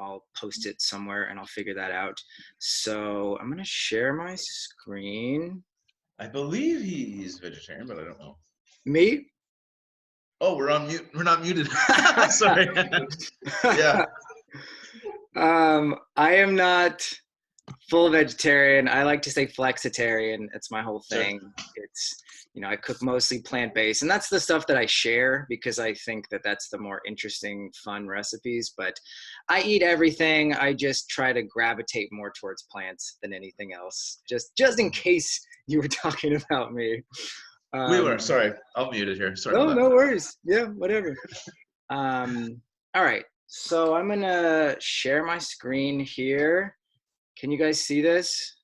I'll post it somewhere and I'll figure that out. So I'm gonna share my screen. I believe he's vegetarian, but I don't know. Me? Oh, we're on mute. We're not muted. Sorry. Yeah. I am not full vegetarian. I like to say flexitarian. It's my whole Sure. thing. It's, I cook mostly plant-based, and that's the stuff that I share because I think that that's the more interesting, fun recipes. But I eat everything. I just try to gravitate more towards plants than anything else. Just in case you were talking about me. We were. Um, Sorry. I'll mute it here. Sorry no, about that. no worries. Yeah, whatever. All right. So I'm gonna share my screen here. Can you guys see this?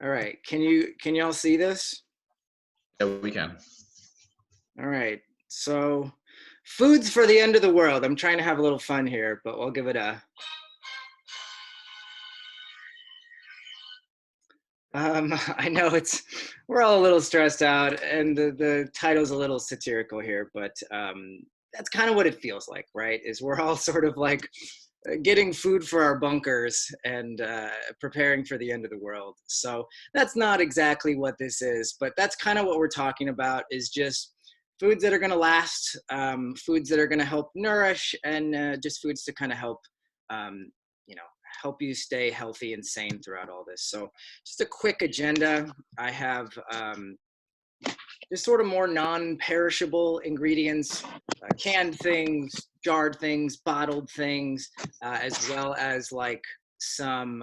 All right. Can y'all see this? Yeah, we can. All right. So foods for the end of the world. I'm trying to have a little fun here, but we'll give it a I know we're all a little stressed out and the title's a little satirical here, but that's kind of what it feels like, right? Is we're all sort of like getting food for our bunkers and preparing for the end of the world. So that's not exactly what this is, but that's kind of what we're talking about, is just foods that are going to last, foods that are going to help nourish, and just foods to kind of help, um, help you stay healthy and sane throughout all this. So just a quick agenda. I have just sort of more non-perishable ingredients, canned things, jarred things, bottled things, as well as like some,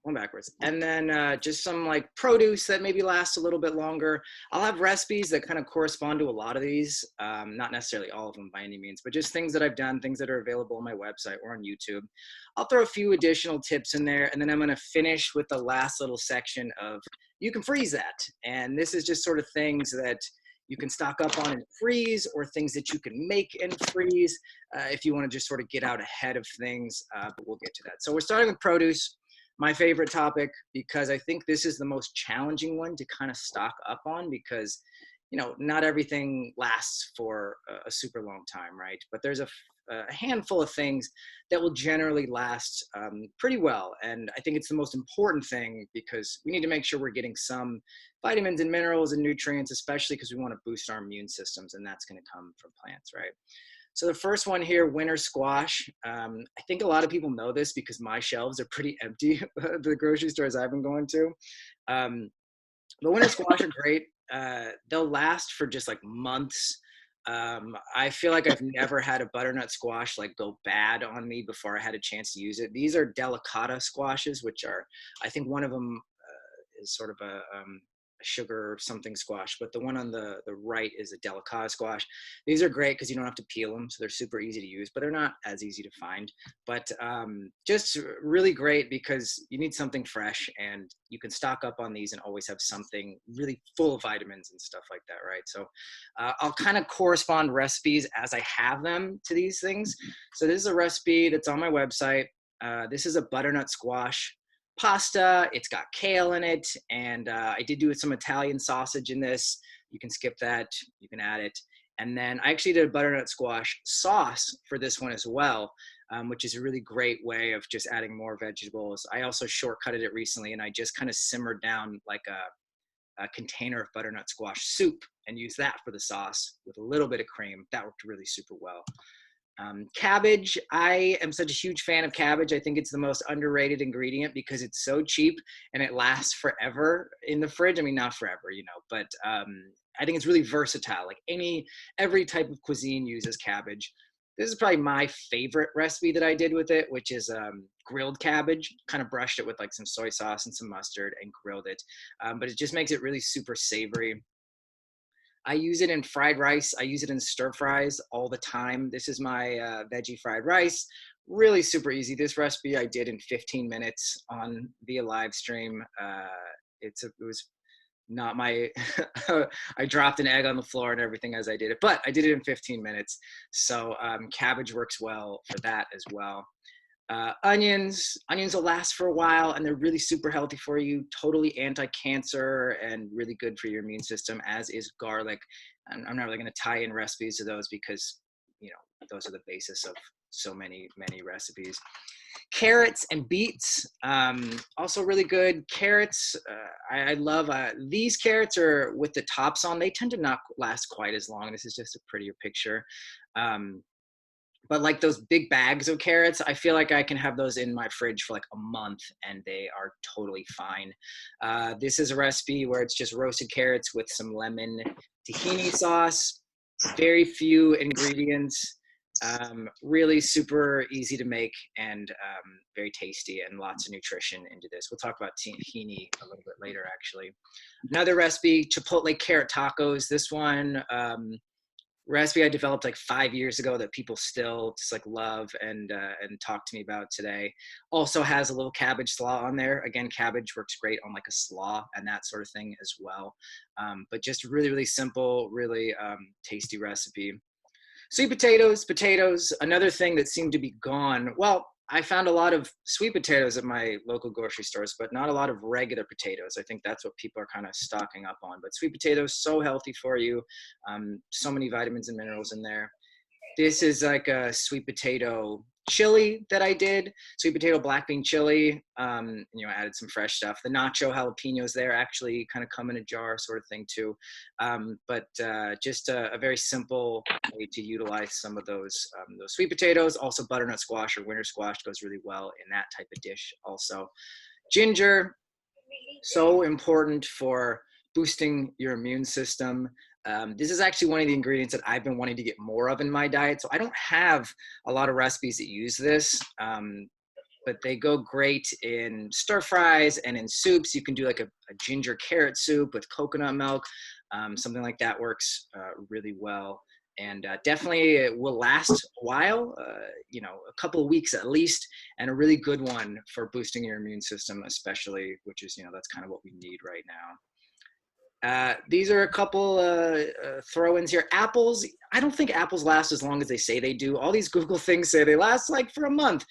one backwards. And then just some like produce that maybe lasts a little bit longer. I'll have recipes that kind of correspond to a lot of these, not necessarily all of them by any means, but just things that I've done, things that are available on my website or on YouTube. I'll throw a few additional tips in there, and then I'm going to finish with the last little section of you can freeze that. And this is just sort of things that you can stock up on and freeze, or things that you can make and freeze if you want to just sort of get out ahead of things, but we'll get to that. So we're starting with produce. My favorite topic, because I think this is the most challenging one to kind of stock up on, because not everything lasts for a super long time, right? But there's a handful of things that will generally last pretty well, and I think it's the most important thing because we need to make sure we're getting some vitamins and minerals and nutrients, especially because we want to boost our immune systems, and that's going to come from plants, right? So the first one here, winter squash. I think a lot of people know this because my shelves are pretty empty, the grocery stores I've been going to. But winter squash are great. They'll last for just like months. I feel like I've never had a butternut squash like go bad on me before I had a chance to use it. These are delicata squashes, which are, I think one of them is sort of a sugar something squash, but the one on the right is a delicata squash. These are great because you don't have to peel them, so they're super easy to use, but they're not as easy to find. But just really great because you need something fresh, and you can stock up on these and always have something really full of vitamins and stuff like that, right? So I'll kind of correspond recipes as I have them to these things. So this is a recipe that's on my website. This is a butternut squash pasta. It's got kale in it, and I did do some Italian sausage in this. You can skip that, you can add it. And then I actually did a butternut squash sauce for this one as well, which is a really great way of just adding more vegetables. I also shortcutted it recently, and I just kind of simmered down like a container of butternut squash soup and used that for the sauce with a little bit of cream. That worked really super well. Cabbage, I am such a huge fan of cabbage. I think it's the most underrated ingredient because it's so cheap and it lasts forever in the fridge. I mean, not forever, but I think it's really versatile. Like every type of cuisine uses cabbage. This is probably my favorite recipe that I did with it, which is grilled cabbage. Kind of brushed it with like some soy sauce and some mustard and grilled it. But it just makes it really super savory. I use it in fried rice. I use it in stir fries all the time. This is my veggie fried rice. Really super easy. This recipe I did in 15 minutes on via live stream. It was not my, I dropped an egg on the floor and everything as I did it, but I did it in 15 minutes. So cabbage works well for that as well. Onions will last for a while, and they're really super healthy for you, totally anti-cancer and really good for your immune system, as is garlic. And I'm not really going to tie in recipes to those because, you know, those are the basis of so many recipes. Carrots and beets, also really good. Carrots, I love, these carrots are with the tops on. They tend to not last quite as long. This is just a prettier picture. But like those big bags of carrots, I feel like I can have those in my fridge for like a month and they are totally fine. This is a recipe where it's just roasted carrots with some lemon tahini sauce, very few ingredients, really super easy to make, and very tasty, and lots of nutrition into this. We'll talk about tahini a little bit later, actually. Another recipe, chipotle carrot tacos. This one, recipe I developed like 5 years ago that people still just like love and talk to me about today. Also has a little cabbage slaw on there. Again, cabbage works great on like a slaw and that sort of thing as well. But just really simple, really tasty recipe. Sweet potatoes, another thing that seemed to be gone. Well, I found a lot of sweet potatoes at my local grocery stores, but not a lot of regular potatoes. I think that's what people are kind of stocking up on. But sweet potatoes, so healthy for you. So many vitamins and minerals in there. This is like a sweet potato chili that I did. Sweet potato black bean chili. You know, added some fresh stuff. The nacho jalapenos there actually kind of come in a jar sort of thing too. But just a very simple way to utilize some of those sweet potatoes. Also butternut squash or winter squash goes really well in that type of dish also. Ginger, so important for boosting your immune system. This is actually one of the ingredients that I've been wanting to get more of in my diet. So I don't have a lot of recipes that use this, but they go great in stir fries and in soups. You can do like a ginger carrot soup with coconut milk. Something like that works really well. And definitely it will last a while, you know, a couple of weeks at least, and a really good one for boosting your immune system, especially, which is, you know, that's kind of what we need right now. These are a couple throw-ins here. Apples, I don't think apples last as long as they say they do. All these Google things say they last like for a month.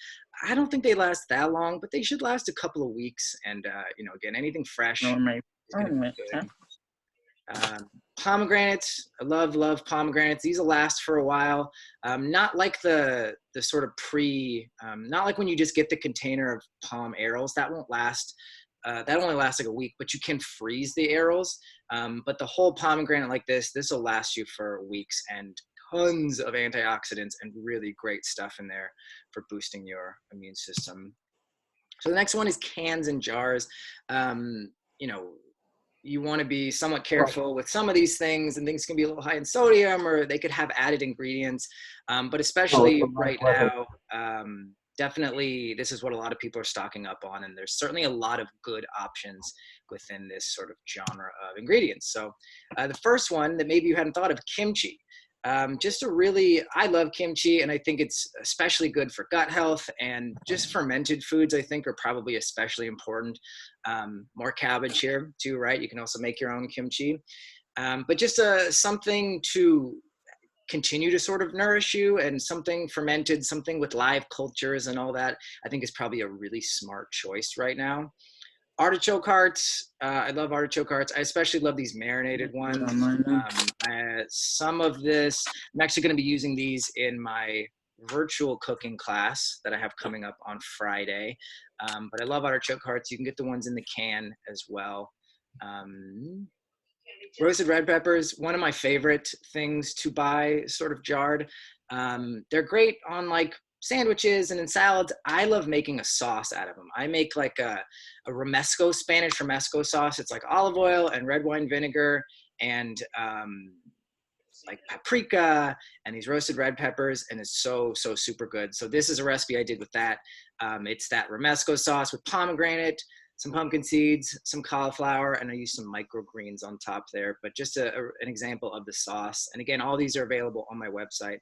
I don't think they last that long, but they should last a couple of weeks. And, you know, again, anything fresh is gonna be good. Pomegranates, I love pomegranates. These will last for a while. Not like the sort of not like when you just get the container of palm arils. That won't last. That only lasts like a week, but you can freeze the arils. But the whole pomegranate like this will last you for weeks, and tons of antioxidants and really great stuff in there for boosting your immune system. So the next one is cans and jars. You know, you want to be somewhat careful with some of these things, and things can be a little high in sodium, or they could have added ingredients. But especially right now, definitely this is what a lot of people are stocking up on, and there's certainly a lot of good options within this sort of genre of ingredients. So the first one that maybe you hadn't thought of, kimchi. I love kimchi, and I think it's especially good for gut health, and just fermented foods I think are probably especially important. More cabbage here too, right? You can also make your own kimchi, but just something to continue to sort of nourish you, and something fermented, something with live cultures and all that, I think is probably a really smart choice right now. Artichoke hearts, I love artichoke hearts. I especially love these marinated ones. Some of this, I'm actually going to be using these in my virtual cooking class that I have coming up on Friday. But I love artichoke hearts. You can get the ones in the can as well. Roasted red peppers, one of my favorite things to buy sort of jarred. They're great on like sandwiches and in salads. I love making a sauce out of them. I make like a romesco, Spanish romesco sauce. It's like olive oil and red wine vinegar and like paprika and these roasted red peppers, and it's so super good. So this is a recipe I did with that. It's that romesco sauce with pomegranate, some pumpkin seeds, some cauliflower, and I use some microgreens on top there. But just an example of the sauce. And again, all these are available on my website.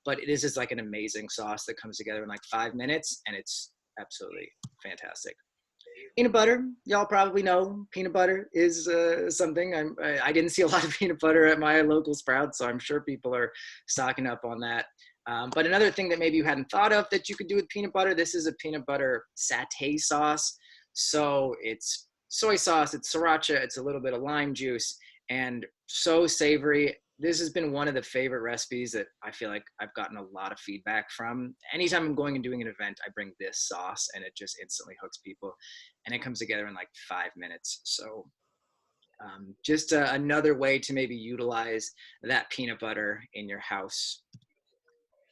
But this is like an amazing sauce that comes together in like 5 minutes, and it's absolutely fantastic. Peanut butter, y'all probably know peanut butter is something. I didn't see a lot of peanut butter at my local Sprouts, so I'm sure people are stocking up on that. But another thing that maybe you hadn't thought of that you could do with peanut butter, this is a peanut butter satay sauce. So it's soy sauce, it's sriracha, it's a little bit of lime juice, and so savory. This has been one of the favorite recipes that I feel like I've gotten a lot of feedback from. Anytime I'm going and doing an event, I bring this sauce and it just instantly hooks people. And it comes together in like 5 minutes. So just another way to maybe utilize that peanut butter in your house.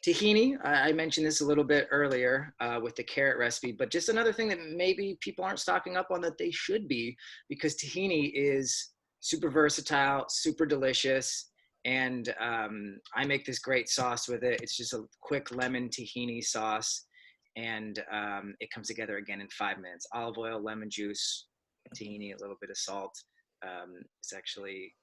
Tahini, I mentioned this a little bit earlier with the carrot recipe, but just another thing that maybe people aren't stocking up on that they should be, because tahini is super versatile, super delicious, and I make this great sauce with it. It's just a quick lemon tahini sauce, and it comes together again in 5 minutes. Olive oil, lemon juice, tahini, a little bit of salt. It's actually,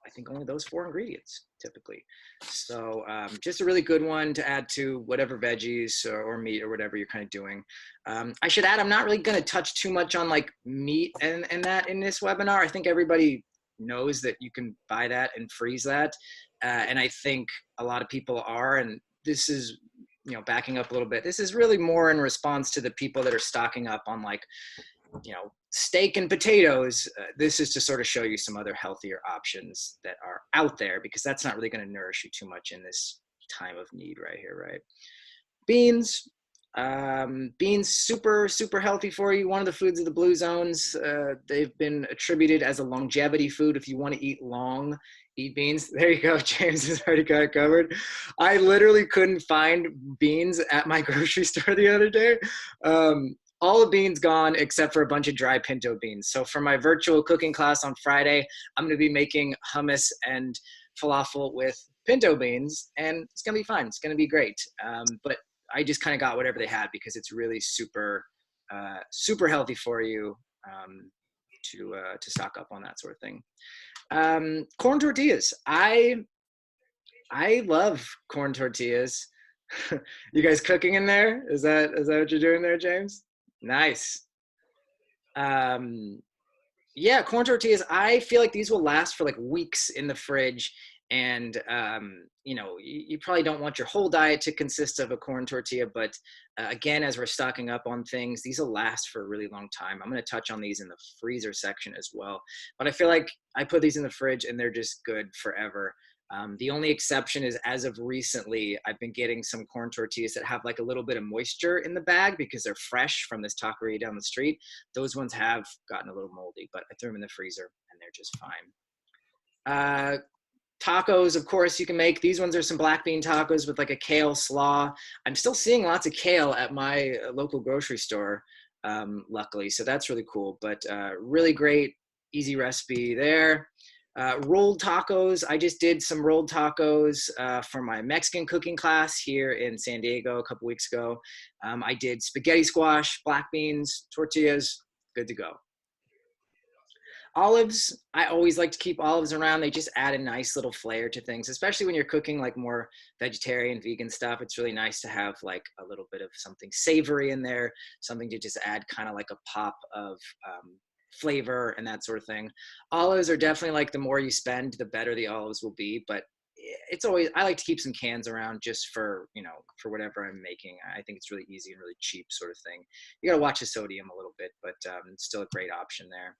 I think, only those 4 ingredients typically. So just a really good one to add to whatever veggies or meat or whatever you're kind of doing. I should add, I'm not really going to touch too much on like meat and that in this webinar. I think everybody knows that you can buy that and freeze that. And I think a lot of people are, and this is, you know, backing up a little bit. This is really more in response to the people that are stocking up on like, you know, steak and potatoes. This is to sort of show you some other healthier options that are out there, because that's not really going to nourish you too much in this time of need right here, right? Beans. Beans, super healthy for you. One of the foods of the blue zones. They've been attributed as a longevity food. If you want to eat long, eat beans. There you go. James has already got it covered. I literally couldn't find beans at my grocery store the other day. All the beans gone except for a bunch of dry pinto beans. So for my virtual cooking class on Friday, I'm going to be making hummus and falafel with pinto beans, and it's going to be fine. It's going to be great. But I just kind of got whatever they had because it's really super healthy for you to stock up on that sort of thing. Corn tortillas. I love corn tortillas. You guys cooking in there? Is that what you're doing there, James? Nice. Yeah, corn tortillas. I feel like these will last for like weeks in the fridge. And, you know, you probably don't want your whole diet to consist of a corn tortilla. But again, as we're stocking up on things, these will last for a really long time. I'm going to touch on these in the freezer section as well. But I feel like I put these in the fridge and they're just good forever. The only exception is, as of recently, I've been getting some corn tortillas that have like a little bit of moisture in the bag because they're fresh from this taqueria down the street. Those ones have gotten a little moldy, but I threw them in the freezer and they're just fine. Tacos, of course, you can make. These ones are some black bean tacos with like a kale slaw. I'm still seeing lots of kale at my local grocery store, luckily, so that's really cool. But really great, easy recipe there. Rolled tacos. I just did some rolled tacos for my Mexican cooking class here in San Diego a couple weeks ago. I did spaghetti squash, black beans, tortillas, good to go. Olives, I always like to keep olives around. They just add a nice little flair to things, especially when you're cooking like more vegetarian, vegan stuff. It's really nice to have like a little bit of something savory in there, something to just add kind of like a pop of flavor and that sort of thing. Olives are definitely like, the more you spend, the better the olives will be. But it's always, I like to keep some cans around just for, you know, for whatever I'm making. I think it's really easy and really cheap sort of thing. You got to watch the sodium a little bit, but it's still a great option there.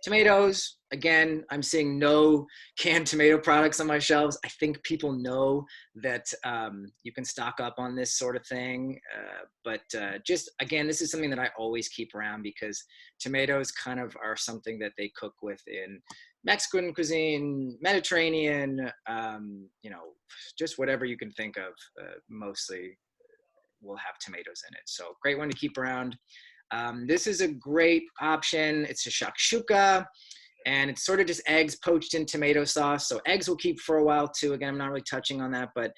Tomatoes, again, I'm seeing no canned tomato products on my shelves. I think people know that you can stock up on this sort of thing. But just, again, this is something that I always keep around because tomatoes kind of are something that they cook with in Mexican cuisine, Mediterranean, you know, just whatever you can think of, mostly will have tomatoes in it. So great one to keep around. This is a great option. It's a shakshuka, and it's sort of just eggs poached in tomato sauce. So eggs will keep for a while too. Again, I'm not really touching on that, but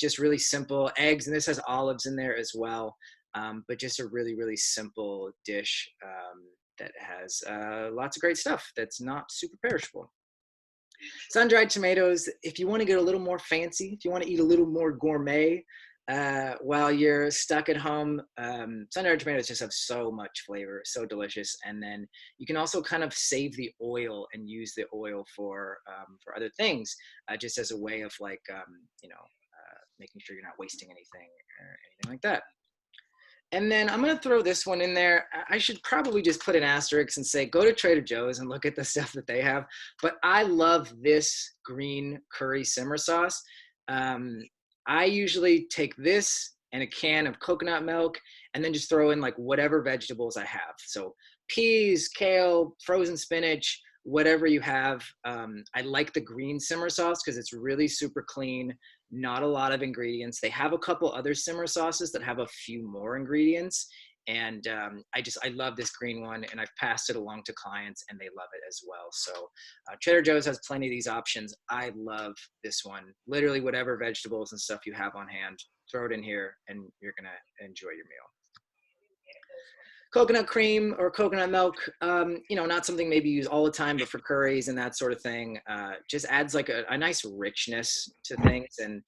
just really simple eggs. And this has olives in there as well. But just a really simple dish that has lots of great stuff that's not super perishable. Sun-dried tomatoes, if you want to get a little more fancy, if you want to eat a little more gourmet, while you're stuck at home, sun-dried tomatoes just have so much flavor, so delicious. And then you can also kind of save the oil and use the oil for other things, just as a way of like, you know, making sure you're not wasting anything or anything like that. And then I'm gonna throw this one in there. I should probably just put an asterisk and say, go to Trader Joe's and look at the stuff that they have. But I love this green curry simmer sauce. I usually take this and a can of coconut milk and then just throw in like whatever vegetables I have. So peas, kale, frozen spinach, whatever you have. I like the green simmer sauce because it's really super clean, not a lot of ingredients. They have a couple other simmer sauces that have a few more ingredients. And I love this green one, and I've passed it along to clients and they love it as well. So Trader Joe's has plenty of these options. I love this one. Literally whatever vegetables and stuff you have on hand, throw it in here and you're gonna enjoy your meal. Coconut cream or coconut milk, not something maybe you use all the time, but for curries and that sort of thing, just adds like a nice richness to things, and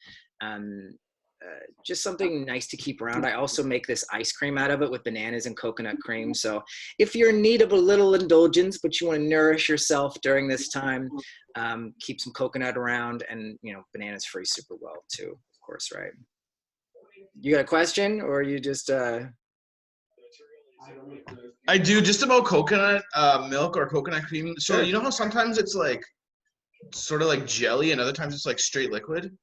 just something nice to keep around. I also make this ice cream out of it with bananas and coconut cream. So if you're in need of a little indulgence, but you want to nourish yourself during this time, keep some coconut around, and bananas freeze super well too, of course, right? You got a question, or you just I do, just about coconut milk or coconut cream. So Sure. you know how sometimes it's like sort of like jelly and other times it's like straight liquid?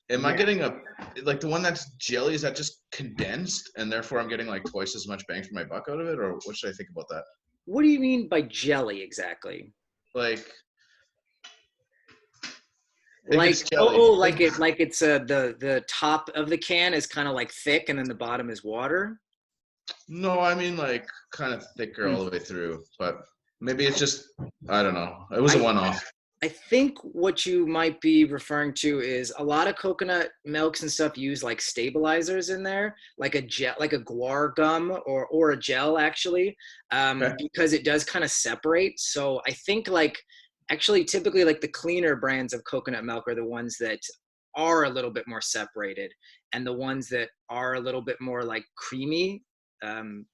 Am I getting like the one that's jelly, is that just condensed and therefore I'm getting like twice as much bang for my buck out of it? Or what should I think about that? What do you mean by jelly exactly? Like, Like it's jelly. like it's the top of the can is kind of like thick and then the bottom is water. No, I mean like kind of thicker all the way through, but maybe it's just, I don't know. It was a one-off. I think what you might be referring to is a lot of coconut milks and stuff use like stabilizers in there, like a gel, like a guar gum or a gel actually, Okay. because it does kind of separate. So I think actually typically like the cleaner brands of coconut milk are the ones that are a little bit more separated, and the ones that are a little bit more like creamy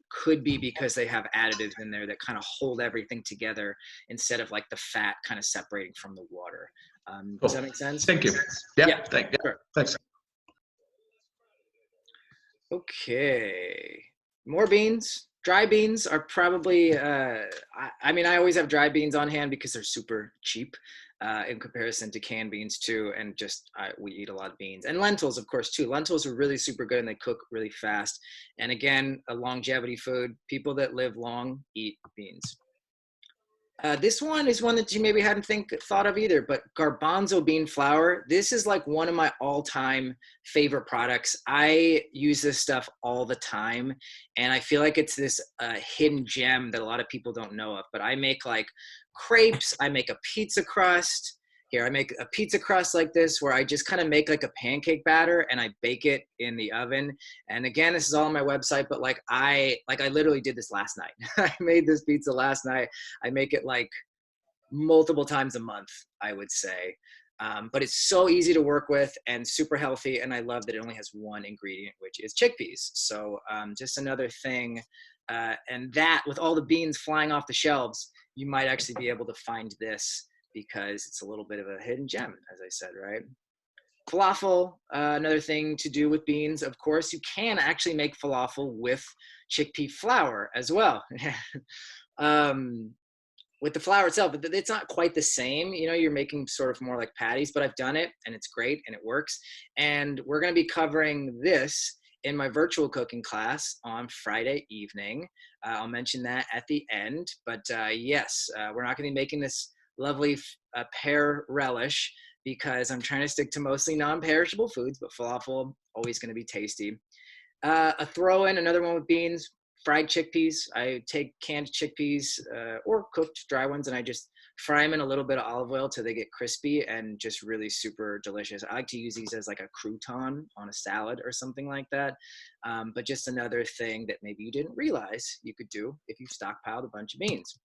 could be because they have additives in there that kind of hold everything together instead of like the fat kind of separating from the water. Does that make sense? Thank you. Yeah. Yeah. Sure. Thanks. Okay. More beans. Dry beans are probably, I always have dry beans on hand because they're super cheap in comparison to canned beans too. And just, we eat a lot of beans. And lentils, of course, too. Lentils are really super good and they cook really fast. And again, a longevity food. People that live long eat beans. This one is one that you maybe hadn't thought of either, but garbanzo bean flour. This is like one of my all-time favorite products. I use this stuff all the time, and I feel like it's this hidden gem that a lot of people don't know of. But I make like crepes. I make a pizza crust. Here, I make a pizza crust like this where I just kind of make like a pancake batter and I bake it in the oven. And again, this is all on my website, but I literally did this last night. I made this pizza last night. I make it like multiple times a month, I would say. But it's so easy to work with and super healthy. And I love that it only has one ingredient, which is chickpeas. So just another thing. And that with all the beans flying off the shelves, you might actually be able to find this because it's a little bit of a hidden gem, as I said, right? Falafel, another thing to do with beans, of course, you can actually make falafel with chickpea flour as well. With the flour itself, but it's not quite the same. You're making sort of more like patties, but I've done it and it's great and it works. And we're going to be covering this in my virtual cooking class on Friday evening. I'll mention that at the end, but yes, we're not going to be making this lovely pear relish because I'm trying to stick to mostly non-perishable foods, but falafel, always going to be tasty. A throw-in, another one with beans, fried chickpeas. I take canned chickpeas or cooked dry ones and I just fry them in a little bit of olive oil till they get crispy and just really super delicious. I like to use these as like a crouton on a salad or something like that. But just another thing that maybe you didn't realize you could do if you stockpiled a bunch of beans.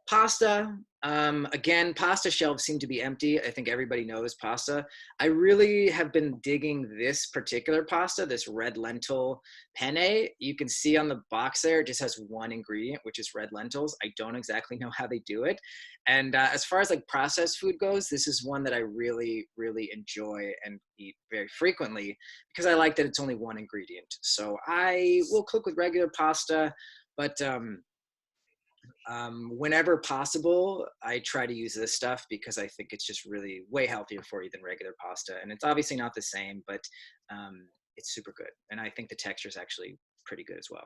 Pasta. Again, pasta shelves seem to be empty. I think everybody knows pasta. I really have been digging this particular pasta, this red lentil penne. You can see on the box there, it just has one ingredient, which is red lentils. I don't exactly know how they do it. And as far as like processed food goes, this is one that I really, really enjoy and eat very frequently because I like that it's only one ingredient. So I will cook with regular pasta, but whenever possible, I try to use this stuff because I think it's just really way healthier for you than regular pasta. And it's obviously not the same, but it's super good. And I think the texture is actually pretty good as well.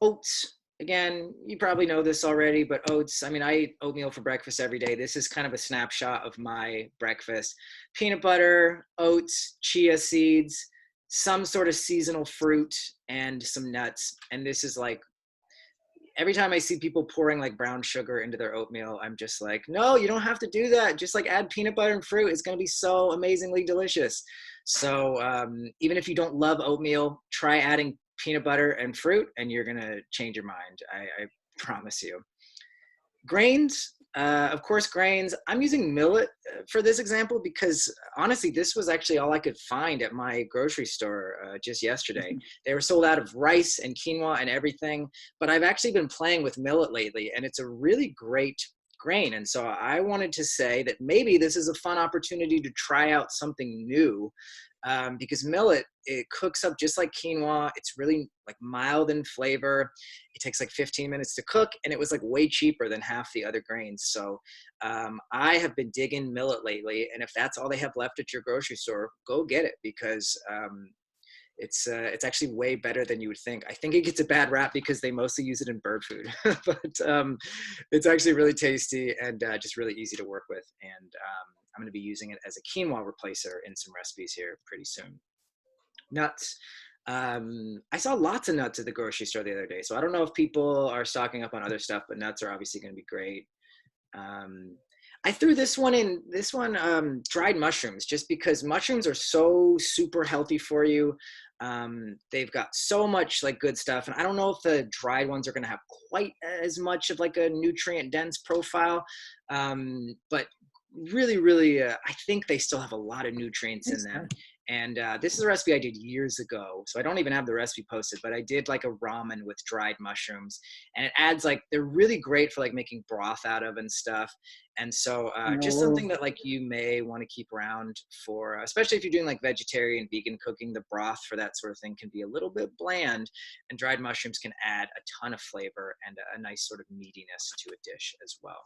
Oats, again, you probably know this already, but oats, I mean, I eat oatmeal for breakfast every day. This is kind of a snapshot of my breakfast. Peanut butter, oats, chia seeds, some sort of seasonal fruit, and some nuts. And this is like, every time I see people pouring like brown sugar into their oatmeal, I'm just like, no, you don't have to do that. Just like add peanut butter and fruit. It's going to be so amazingly delicious. So even if you don't love oatmeal, try adding peanut butter and fruit and you're going to change your mind. I promise you. Grains, of course, grains. I'm using millet for this example because honestly, this was actually all I could find at my grocery store just yesterday. They were sold out of rice and quinoa and everything, but I've actually been playing with millet lately and it's a really great grain. And so I wanted to say that maybe this is a fun opportunity to try out something new because millet, it cooks up just like quinoa. It's really like mild in flavor. It takes like 15 minutes to cook and it was like way cheaper than half the other grains. So I have been digging millet lately, and if that's all they have left at your grocery store, go get it because it's actually way better than you would think. I think it gets a bad rap because they mostly use it in bird food, but it's actually really tasty and just really easy to work with. And I'm going to be using it as a quinoa replacer in some recipes here pretty soon. Nuts. I saw lots of nuts at the grocery store the other day, so I don't know if people are stocking up on other stuff, but nuts are obviously going to be great. I threw this one in, dried mushrooms, just because mushrooms are so super healthy for you. They've got so much like good stuff. And I don't know if the dried ones are going to have quite as much of like a nutrient dense profile. But really, really, I think they still have a lot of nutrients in them. And this is a recipe I did years ago. So I don't even have the recipe posted, but I did like a ramen with dried mushrooms, and it adds like, they're really great for like making broth out of and stuff. And so just something that like you may want to keep around for, especially if you're doing like vegetarian, vegan cooking, the broth for that sort of thing can be a little bit bland, and dried mushrooms can add a ton of flavor and a nice sort of meatiness to a dish as well.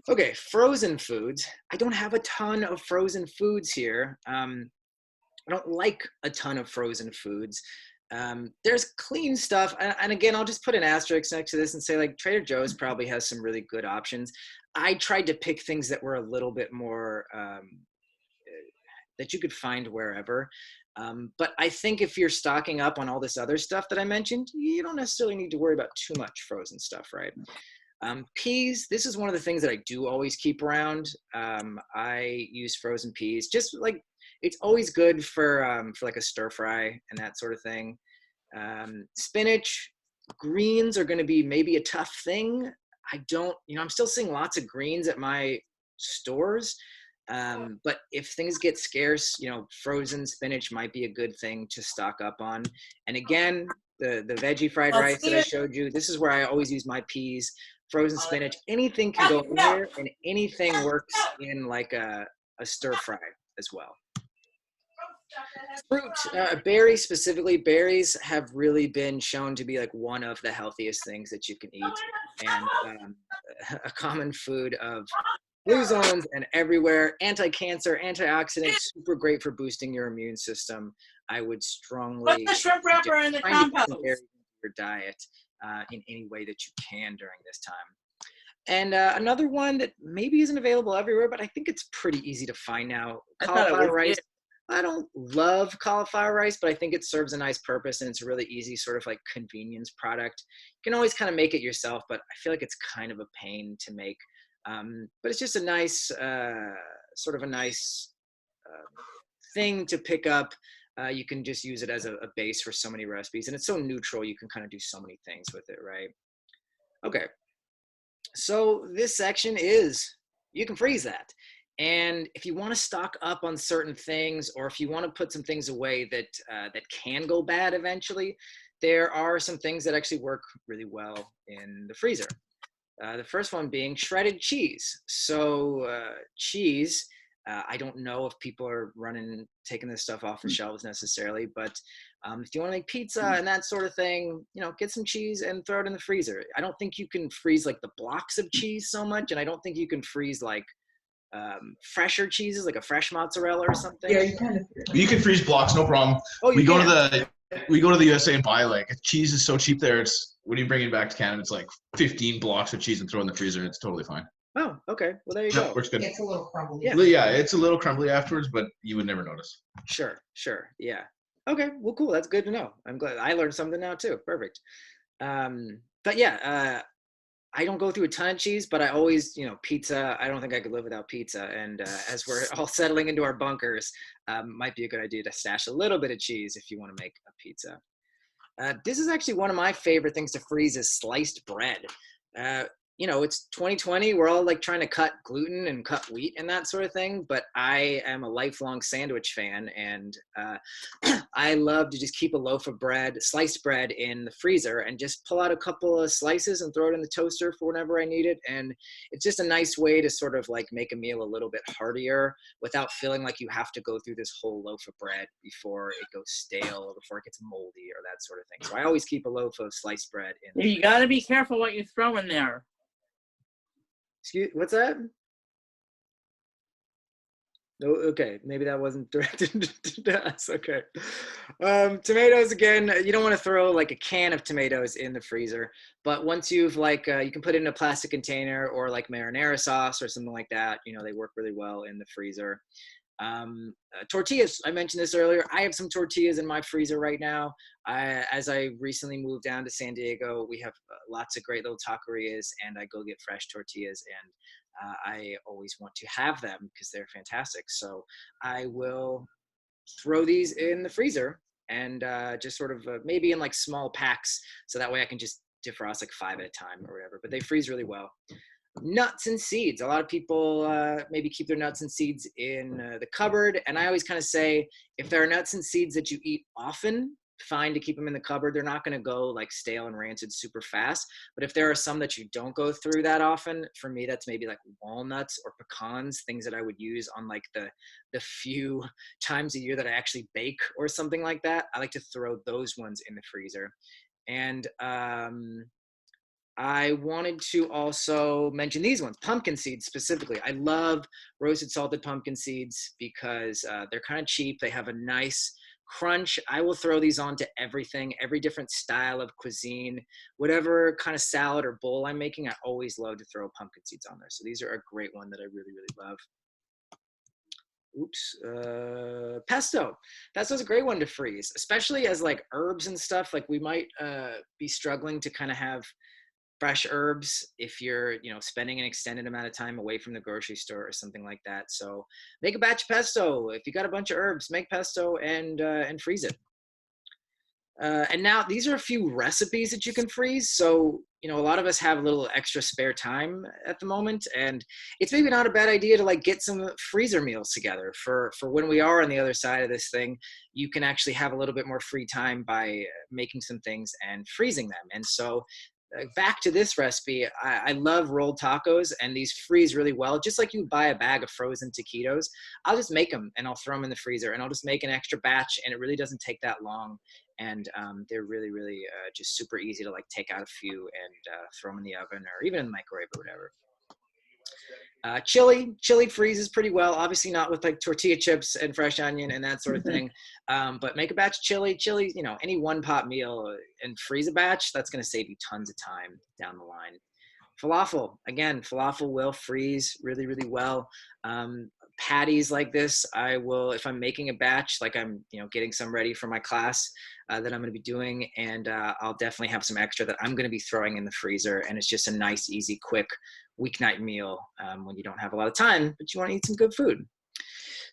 Okay, frozen foods. I don't have a ton of frozen foods here. I don't like a ton of frozen foods. There's clean stuff. And again, I'll just put an asterisk next to this and say like Trader Joe's probably has some really good options. I tried to pick things that were a little bit more, that you could find wherever. But I think if you're stocking up on all this other stuff that I mentioned, you don't necessarily need to worry about too much frozen stuff, right? Peas, this is one of the things that I do always keep around. I use frozen peas, just like, it's always good for like a stir fry and that sort of thing. Spinach, greens are going to be maybe a tough thing. I'm still seeing lots of greens at my stores. But if things get scarce, frozen spinach might be a good thing to stock up on. And again, the veggie fried rice that I showed you, this is where I always use my peas. Frozen spinach, anything can go in here, and anything works in like a stir fry as well. Fruit, berries specifically, berries have really been shown to be like one of the healthiest things that you can eat, and a common food of blue zones and everywhere. Anti-cancer, antioxidant, super great for boosting your immune system. I would strongly Put the shrimp wrapper in the compost. Berries in your diet in any way that you can during this time. And another one that maybe isn't available everywhere, but I think it's pretty easy to find now, cauliflower rice. I don't love cauliflower rice, but I think it serves a nice purpose, and it's a really easy sort of like convenience product. You can always kind of make it yourself, but I feel like it's kind of a pain to make. But it's just a nice, sort of a nice thing to pick up. You can just use it as a base for so many recipes, and it's so neutral. You can kind of do so many things with it, right? Okay. So this section is, you can freeze that. And if you want to stock up on certain things, or if you want to put some things away that that can go bad eventually, there are some things that actually work really well in the freezer. The first one being shredded cheese. So cheese, I don't know if people are taking this stuff off the shelves necessarily, but if you want to make pizza and that sort of thing, get some cheese and throw it in the freezer. I don't think you can freeze like the blocks of cheese so much, and I don't think you can freeze like fresher cheeses, like a fresh mozzarella or something. Yeah, you kind of. You can freeze blocks, no problem. Oh, we go to the USA and buy like cheese is so cheap there. It's when you bring it back to Canada, it's like 15 blocks of cheese and throw it in the freezer. It's totally fine. Oh, okay. Well, there you go. Works good. It's a little crumbly. Yeah, it's a little crumbly afterwards, but you would never notice. Sure. Yeah. Okay. Well, cool. That's good to know. I'm glad I learned something now too. Perfect. But yeah, I don't go through a ton of cheese, but I always, pizza. I don't think I could live without pizza. And as we're all settling into our bunkers, might be a good idea to stash a little bit of cheese if you want to make a pizza. This is actually one of my favorite things to freeze is sliced bread. It's 2020. We're all like trying to cut gluten and cut wheat and that sort of thing. But I am a lifelong sandwich fan, and I love to just keep a loaf of bread, sliced bread, in the freezer and just pull out a couple of slices and throw it in the toaster for whenever I need it. And it's just a nice way to sort of like make a meal a little bit heartier without feeling like you have to go through this whole loaf of bread before it goes stale or before it gets moldy or that sort of thing. So I always keep a loaf of sliced bread in. You got to be careful what you throw in there. What's that? Oh, okay, maybe that wasn't directed to us. Okay. Tomatoes, again, you don't want to throw like a can of tomatoes in the freezer, but once you've you can put it in a plastic container or like marinara sauce or something like that. They work really well in the freezer. Tortillas, I mentioned this earlier. I have some tortillas in my freezer right now. As I recently moved down to San Diego, we have lots of great little taquerias, and I go get fresh tortillas, and I always want to have them because they're fantastic. So I will throw these in the freezer and just sort of maybe in like small packs, so that way I can just defrost like 5 at a time or whatever, but they freeze really well. Nuts and seeds. A lot of people maybe keep their nuts and seeds in the cupboard. And I always kind of say, if there are nuts and seeds that you eat often, fine to keep them in the cupboard. They're not going to go like stale and rancid super fast. But if there are some that you don't go through that often, for me, that's maybe like walnuts or pecans, things that I would use on like the few times a year that I actually bake or something like that. I like to throw those ones in the freezer. And I wanted to also mention these ones, pumpkin seeds specifically. I love roasted salted pumpkin seeds because they're kind of cheap. They have a nice crunch. I will throw these on to everything, every different style of cuisine, whatever kind of salad or bowl I'm making. I always love to throw pumpkin seeds on there. So these are a great one that I really, really love. Pesto. Pesto's a great one to freeze, especially as like herbs and stuff. Like we might be struggling to kind of have fresh herbs if you're spending an extended amount of time away from the grocery store or something like that. So make a batch of pesto. If you got a bunch of herbs, make pesto and freeze it. And now these are a few recipes that you can freeze. So a lot of us have a little extra spare time at the moment, and it's maybe not a bad idea to like get some freezer meals together for when we are on the other side of this thing. You can actually have a little bit more free time by making some things and freezing them. And so back to this recipe, I love rolled tacos, and these freeze really well. Just like you buy a bag of frozen taquitos, I'll just make them and I'll throw them in the freezer, and I'll just make an extra batch, and it really doesn't take that long. And they're really, really just super easy to like take out a few and throw them in the oven or even in the microwave or whatever. Chili freezes pretty well, obviously not with like tortilla chips and fresh onion and that sort of thing, but make a batch of chili, any one pot meal and freeze a batch. That's going to save you tons of time down the line. Falafel will freeze really, really well. Patties like this, I will, if I'm making a batch, like I'm getting some ready for my class that I'm going to be doing, and I'll definitely have some extra that I'm going to be throwing in the freezer, and it's just a nice, easy, quick weeknight meal when you don't have a lot of time, but you want to eat some good food.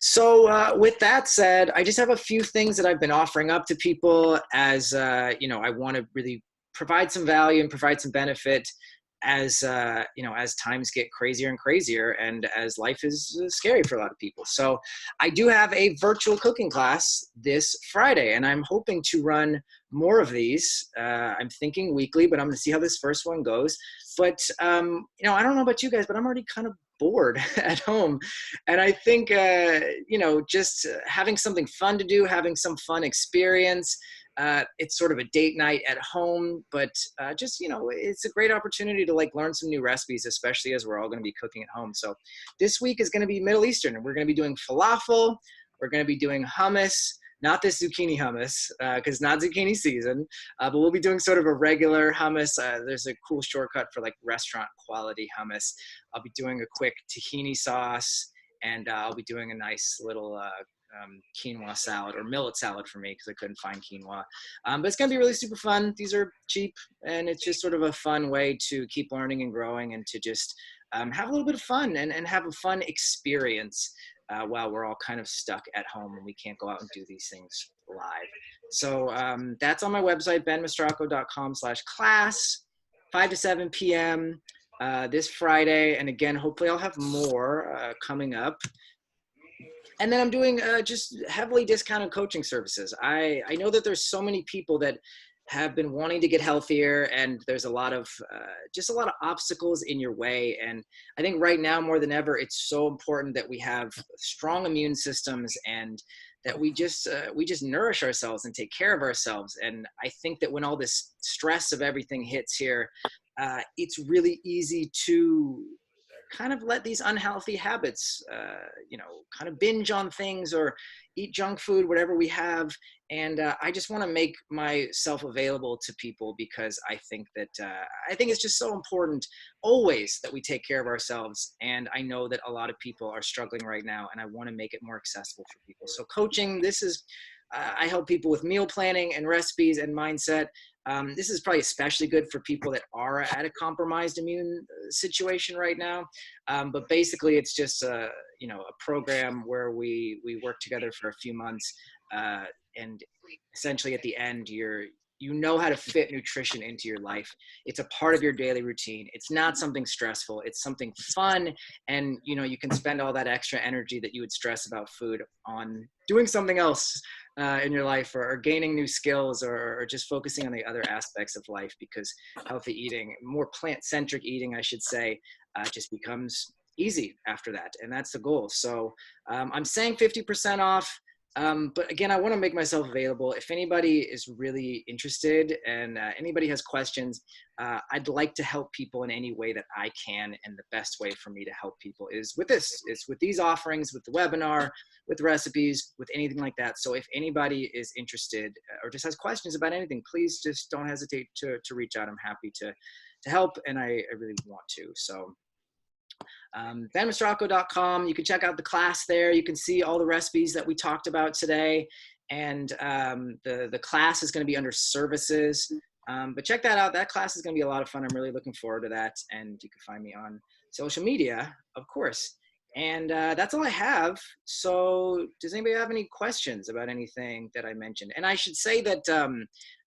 So with that said, I just have a few things that I've been offering up to people as, I want to really provide some value and provide some benefit as as times get crazier and crazier, and as life is scary for a lot of people. So I do have a virtual cooking class this Friday, and I'm hoping to run more of these. I'm thinking weekly, but I'm going to see how this first one goes. But I don't know about you guys, but I'm already kind of bored at home, and I think just having something fun to do, having some fun experience. It's sort of a date night at home, but it's a great opportunity to learn some new recipes, especially as we're all going to be cooking at home. So this week is going to be Middle Eastern, and we're going to be doing falafel. We're going to be doing hummus, not this zucchini hummus, because not zucchini season, but we'll be doing sort of a regular hummus. There's a cool shortcut for restaurant quality hummus. I'll be doing a quick tahini sauce, and I'll be doing a nice little quinoa salad, or millet salad for me, because I couldn't find quinoa. But it's going to be really super fun. These are cheap, and it's just sort of a fun way to keep learning and growing, and to just have a little bit of fun and have a fun experience while we're all kind of stuck at home and we can't go out and do these things live. So that's on my website, benmastracco.com/class, 5 to 7 p.m. This Friday. And again, hopefully I'll have more coming up. And then I'm doing just heavily discounted coaching services. I know that there's so many people that have been wanting to get healthier, and there's a lot of obstacles in your way. And I think right now more than ever, it's so important that we have strong immune systems, and that we just nourish ourselves and take care of ourselves. And I think that when all this stress of everything hits here, it's really easy to kind of let these unhealthy habits, kind of binge on things or eat junk food, whatever we have. And I just want to make myself available to people, because I think it's just so important always that we take care of ourselves. And I know that a lot of people are struggling right now, and I want to make it more accessible for people. So coaching, I help people with meal planning and recipes and mindset. This is probably especially good for people that are at a compromised immune situation right now. But basically, it's just a program where we work together for a few months, and essentially at the end, you know how to fit nutrition into your life. It's a part of your daily routine. It's not something stressful. It's something fun. And, you can spend all that extra energy that you would stress about food on doing something else in your life, or gaining new skills, or just focusing on the other aspects of life, because healthy eating, more plant-centric eating, I should say, just becomes easy after that. And that's the goal. So I'm saying 50% off. But again, I want to make myself available. If anybody is really interested, and anybody has questions, I'd like to help people in any way that I can. And the best way for me to help people is with this. It's with these offerings, with the webinar, with recipes, with anything like that. So if anybody is interested or just has questions about anything, please just don't hesitate to reach out. I'm happy to help, and I really want to. So benmastracco.com. You can check out the class there. You can see all the recipes that we talked about today. And the class is going to be under services. But check that out. That class is going to be a lot of fun. I'm really looking forward to that. And you can find me on social media, of course. And that's all I have. So does anybody have any questions about anything that I mentioned? And I should say that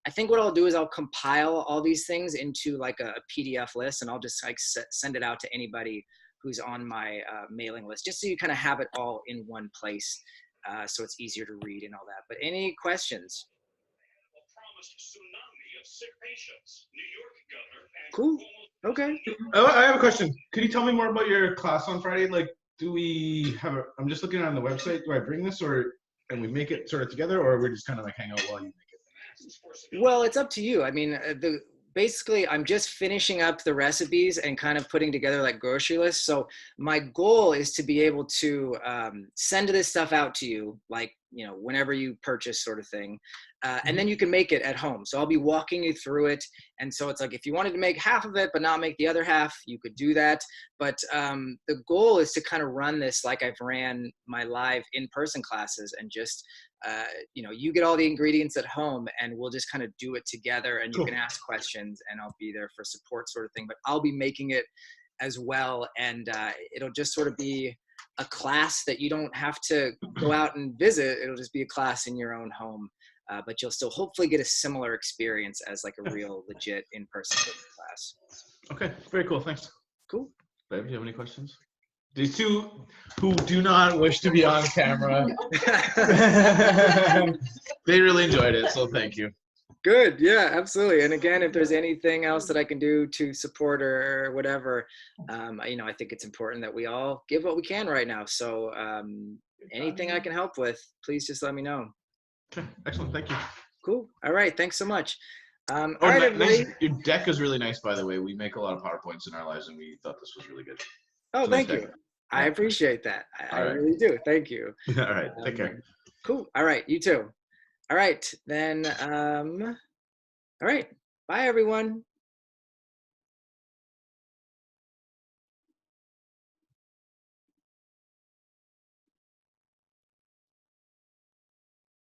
I think what I'll do is I'll compile all these things into a PDF list, and I'll just send it out to anybody who's on my mailing list, just so you kind of have it all in one place, so it's easier to read and all that. But any questions? Cool. Okay. I have a question. Could you tell me more about your class on Friday? Do we have I'm just looking on the website. Do I bring this, and we make it sort of together, or we just kind of hang out while you make it? Well, it's up to you. I mean, basically, I'm just finishing up the recipes and kind of putting together grocery lists. So my goal is to be able to send this stuff out to you, whenever you purchase, sort of thing. And then you can make it at home. So I'll be walking you through it. And so it's if you wanted to make half of it, but not make the other half, you could do that. But the goal is to kind of run this like I've ran my live in-person classes, and just, you get all the ingredients at home, and we'll just kind of do it together, and you can ask questions, and I'll be there for support, sort of thing. But I'll be making it as well. And it'll just sort of be a class that you don't have to go out and visit. It'll just be a class in your own home. But you'll still hopefully get a similar experience as a real legit in-person class. Okay, very cool. Thanks. Cool. Babe, do you have any questions? These two who do not wish to be on camera, they really enjoyed it, so thank you. Good. Yeah, absolutely. And again, if there's anything else that I can do to support or whatever, you know, I think it's important that we all give what we can right now. So anything I can help with, please just let me know. Okay, excellent. Thank you. Cool. All right. Thanks so much. All Oh, right, nice. everybody. Your deck is really nice, by the way. We make a lot of PowerPoints in our lives, and we thought this was really good. Oh, It's a nice thank you. deck. I Yeah. appreciate that. I All right. really do. Thank you. All right. Take care. Cool. All right. You too. All right. Then, all right. Bye, everyone.